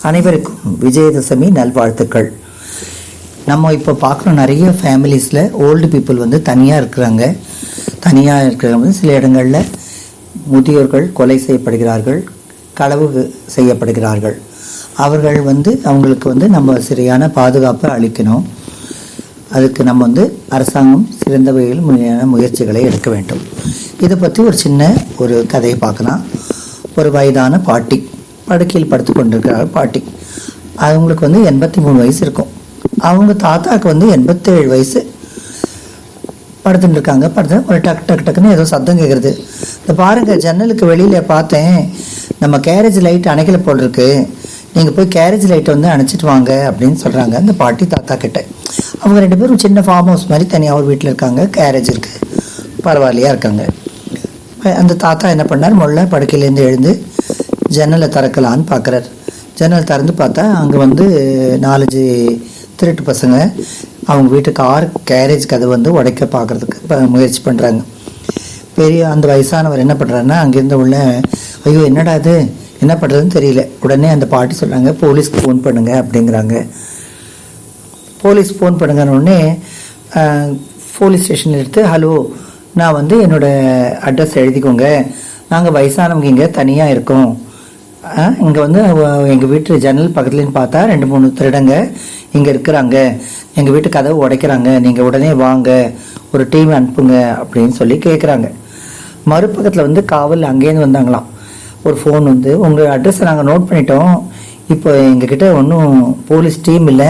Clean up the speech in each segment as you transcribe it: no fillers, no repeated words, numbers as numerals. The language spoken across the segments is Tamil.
அனைவருக்கும் விஜயதசமி நல்வாழ்த்துக்கள். நம்ம இப்போ பார்க்குறோம், நிறைய ஃபேமிலிஸில் ஓல்டு பீப்புள் வந்து தனியாக இருக்கிறாங்க. தனியாக இருக்கிறவங்க சில இடங்களில் முதியோர்கள் கொலை செய்யப்படுகிறார்கள், களவு செய்யப்படுகிறார்கள். அவர்கள் வந்து அவங்களுக்கு வந்து நம்ம சரியான பாதுகாப்பை அளிக்கணும். அதுக்கு நம்ம வந்து அரசாங்கம் சிறந்த வகையில் முயற்சிகளை எடுக்க வேண்டும். இதை பற்றி ஒரு கதையை பார்க்கலாம். ஒரு வயதான பாட்டி படுக்கையில் படுத்து கொண்டிருக்கிறார். பாட்டி அவங்களுக்கு வந்து 83 வயசு இருக்கும். அவங்க தாத்தாவுக்கு வந்து 87 வயசு. படுத்துட்டு இருக்காங்க. ஒரு டக்குன்னு ஏதோ சத்தம் கேட்குறது. இந்த பாருங்கள், ஜன்னலுக்கு வெளியில் பார்த்தேன், நம்ம கேரேஜ் லைட் அணைக்கல போல் இருக்கு, நீங்கள் போய் கேரேஜ் லைட்டை வந்து அணைச்சிட்டு வாங்க அப்படின்னு சொல்கிறாங்க அந்த பாட்டி தாத்தா கிட்ட. அவங்க 2 பேரும் சின்ன ஃபார்ம் ஹவுஸ் மாதிரி தனியாக ஒரு வீட்டில் இருக்காங்க. கேரேஜ் இருக்குது, பரவாயில்லையா இருக்காங்க. அந்த தாத்தா என்ன பண்ணார், முதல்ல படுக்கையிலேருந்து எழுந்து ஜன்னலை திறக்கலான்னு பார்க்குறாரு. ஜன்னல் திறந்து பார்த்தா அங்கே வந்து 4-5 திருட்டு பசங்க அவங்க வீட்டு கேரேஜ் கதை வந்து உடைக்க பார்க்குறதுக்கு முயற்சி பண்ணுறாங்க. அந்த வயசானவர் என்ன பண்ணுறாருன்னா, அங்கேருந்து உள்ள ஐயோ என்னடா இது, என்ன பண்ணுறதுன்னு தெரியல. உடனே அந்த பாட்டி சொல்கிறாங்க, போலீஸ்க்கு ஃபோன் பண்ணுங்க அப்படிங்கிறாங்க. போலீஸ் ஃபோன் பண்ணுங்கன்னொடனே போலீஸ் ஸ்டேஷனில் எடுத்து, ஹலோ, நான் வந்து என்னோடய அட்ரஸ் எழுதிக்கோங்க, நாங்கள் வயசானவங்க இங்கே தனியாக இருக்கோம், இங்கே வந்து எங்கள் வீட்டு ஜன்னல் பக்கத்துலேன்னு பார்த்தா 2-3 திருடங்க இங்கே இருக்கிறாங்க, எங்கள் வீட்டு கதவை உடைக்கிறாங்க, நீங்கள் உடனே வாங்க, ஒரு டீம் அனுப்புங்க அப்படின்னு சொல்லி கேட்குறாங்க. மறுபக்கத்தில் வந்து காவல் அங்கேருந்து வந்தாங்களாம். ஒரு ஃபோன் வந்து, உங்கள் அட்ரஸை நாங்கள் நோட் பண்ணிட்டோம், இப்போ எங்ககிட்ட ஒன்றும் போலீஸ் டீம் இல்லை,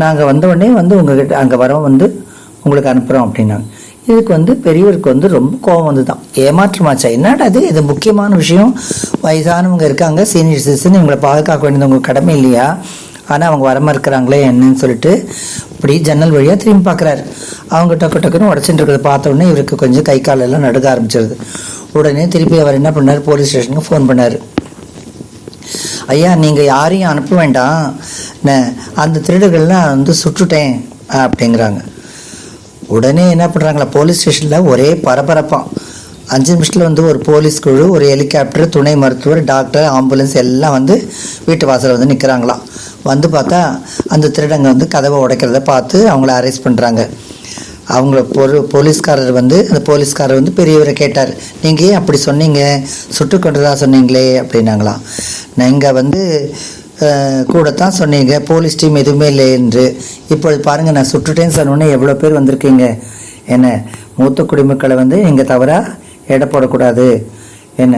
நாங்கள் வந்த உடனே வந்து உங்ககிட்ட அங்கே வரோம், வந்து உங்களுக்கு அனுப்புகிறோம் அப்படின்னாங்க. இதுக்கு வந்து பெரியவருக்கு வந்து ரொம்ப கோபம் வந்து தான், ஏமாற்றமாச்சா, என்னடா இது முக்கியமான விஷயம், வயசானவங்க இருக்காங்க, சீனியர் சிட்டிசன், இவங்களை பாதுகாக்க வேண்டியது உங்கள் கடமை இல்லையா, ஆனால் அவங்க வரமா இருக்கிறாங்களே என்னன்னு சொல்லிட்டு இப்படி ஜன்னல் வழியாக திரும்பி பார்க்குறாரு. அவங்க டக்குன்னு உடச்சிட்டு இருக்கிறத பார்த்த உடனே இவருக்கு கொஞ்சம் கை காலெல்லாம் நடுக ஆரம்பிச்சிருது. உடனே திருப்பி அவர் என்ன பண்ணார், போலீஸ் ஸ்டேஷனுக்கு ஃபோன் பண்ணார். ஐயா, நீங்கள் யாரையும் அனுப்ப வேண்டாம், அந்த திருடுகள்லாம் வந்து சுட்டுட்டேன் அப்படிங்கிறாங்க. உடனே என்ன பண்ணுறாங்களா, போலீஸ் ஸ்டேஷனில் ஒரே பரபரப்பாக 5 நிமிஷத்தில் வந்து ஒரு போலீஸ் குழு, ஒரு ஹெலிகாப்டர், துணை மருத்துவர், டாக்டர், ஆம்புலன்ஸ் எல்லாம் வந்து வீட்டு வாசலில் வந்து நிற்கிறாங்களாம். வந்து பார்த்தா அந்த திருடங்க வந்து கதவை உடைக்கிறத பார்த்து அவங்கள அரெஸ்ட் பண்ணுறாங்க. அவங்கள போலீஸ்காரர் வந்து பெரியவரை கேட்டார், நீங்கள் ஏன் அப்படி சொன்னீங்க, சுட்டு கொண்டதாக சொன்னீங்களே அப்படின்னாங்களாம். நீங்கள் வந்து கூடத்தான் சொன்னீங்க, போலீஸ் டீம் எதுவுமே இல்லை என்று. இப்பொழுது பாருங்கள், நான் சுட்டுட்டேன்னு சொன்னோன்னே எவ்வளோ பேர் வந்திருக்கீங்க, என்ன மூத்த குடிமக்களை வந்து நீங்கள் தவறாக எடை போடக்கூடாது என்ன,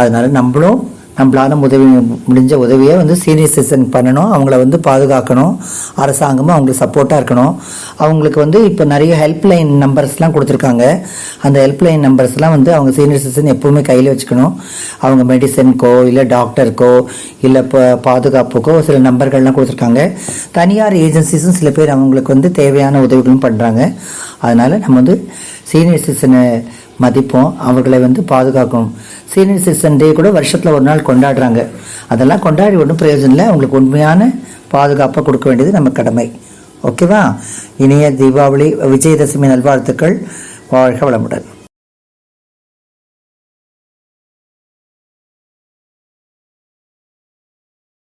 அதனால் நம்மளால முடிஞ்ச உதவியை வந்து சீனியர் சிட்டிசன் பண்ணணும், அவங்கள வந்து பாதுகாக்கணும், அரசாங்கமும் அவங்களுக்கு சப்போர்ட்டாக இருக்கணும். அவங்களுக்கு வந்து இப்போ நிறைய ஹெல்ப்லைன் நம்பர்ஸ்லாம் கொடுத்துருக்காங்க. அந்த ஹெல்ப்லைன் நம்பர்ஸ்லாம் வந்து அவங்க சீனியர் சிட்டிசன் எப்போவுமே கையில் வச்சுக்கணும். அவங்க மெடிசனுக்கோ இல்லை டாக்டருக்கோ இல்லை பாதுகாப்புக்கோ சில நம்பர்கள்லாம் கொடுத்துருக்காங்க. தனியார் ஏஜென்சிஸும் சில பேர் அவங்களுக்கு வந்து தேவையான உதவிகளும் பண்ணுறாங்க. அதனால் நம்ம வந்து சீனியர் சிட்டிசனை மதிப்போம், அவர்களை வந்து பாதுகாக்கணும். சீனியர் சிட்டிசன் டே கூட வருஷத்தில் ஒரு நாள் கொண்டாடுறாங்க. அதெல்லாம் கொண்டாடி ஒன்றும் பிரயோஜனம் இல்லை. அவங்களுக்கு உண்மையான பாதுகாப்பை கொடுக்க வேண்டியது நம்ம கடமை. ஓகேவா? இனிய தீபாவளி, விஜயதசமி நல்வாழ்த்துக்கள். வாழ்க வளமுடன்.